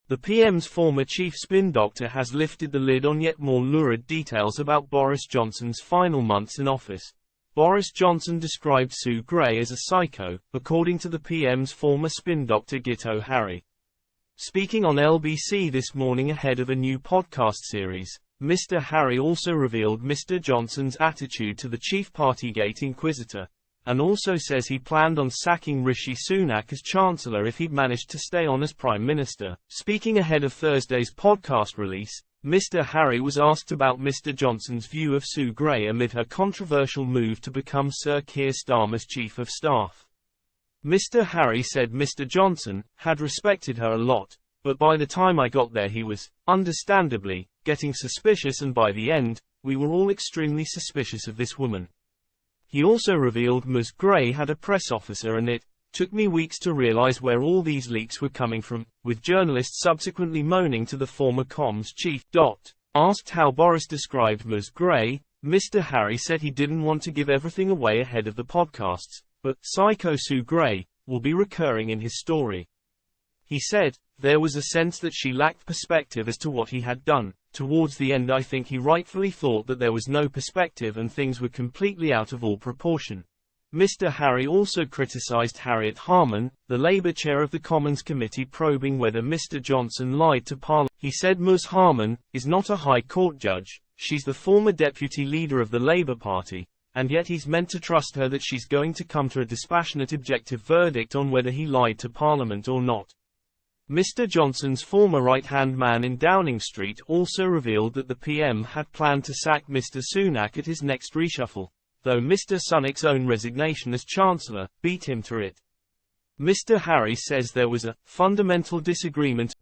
The PM's former chief spin doctor has lifted the lid on yet more lurid details about Boris Johnson's final months in office. Boris Johnson described Sue Gray as a psycho, according to the PM's former spin doctor Gito Harry. Speaking on LBC this morning ahead of a new podcast series, Mr. Harry also revealed Mr. Johnson's attitude to the chief Partygate inquisitor, and also says he planned on sacking Rishi Sunak as Chancellor if he'd managed to stay on as Prime Minister. Speaking ahead of Thursday's podcast release, Mr. Harry was asked about Mr. Johnson's view of Sue Gray amid her controversial move to become Sir Keir Starmer's Chief of Staff. Mr. Harry said Mr. Johnson had respected her a lot, but by the time I got there he was, understandably, getting suspicious, and by the end, we were all extremely suspicious of this woman. He also revealed Ms. Gray had a press officer, and it took me weeks to realize where all these leaks were coming from, with journalists subsequently moaning to the former comms chief. Asked how Boris described Ms. Gray, Mr. Harry said he didn't want to give everything away ahead of the podcasts, but Psycho Sue Gray will be recurring in his story. He said, there was a sense that she lacked perspective as to what he had done. Towards the end I think he rightfully thought that there was no perspective and things were completely out of all proportion. Mr. Harry also criticized Harriet Harman, the Labour chair of the Commons Committee probing whether Mr. Johnson lied to Parliament. He said Ms. Harman is not a High Court judge, she's the former deputy leader of the Labour Party, and yet he's meant to trust her that she's going to come to a dispassionate objective verdict on whether he lied to Parliament or not. Mr. Johnson's former right-hand man in Downing Street also revealed that the PM had planned to sack Mr. Sunak at his next reshuffle, though Mr. Sunak's own resignation as Chancellor beat him to it. Mr. Harry says there was a fundamental disagreement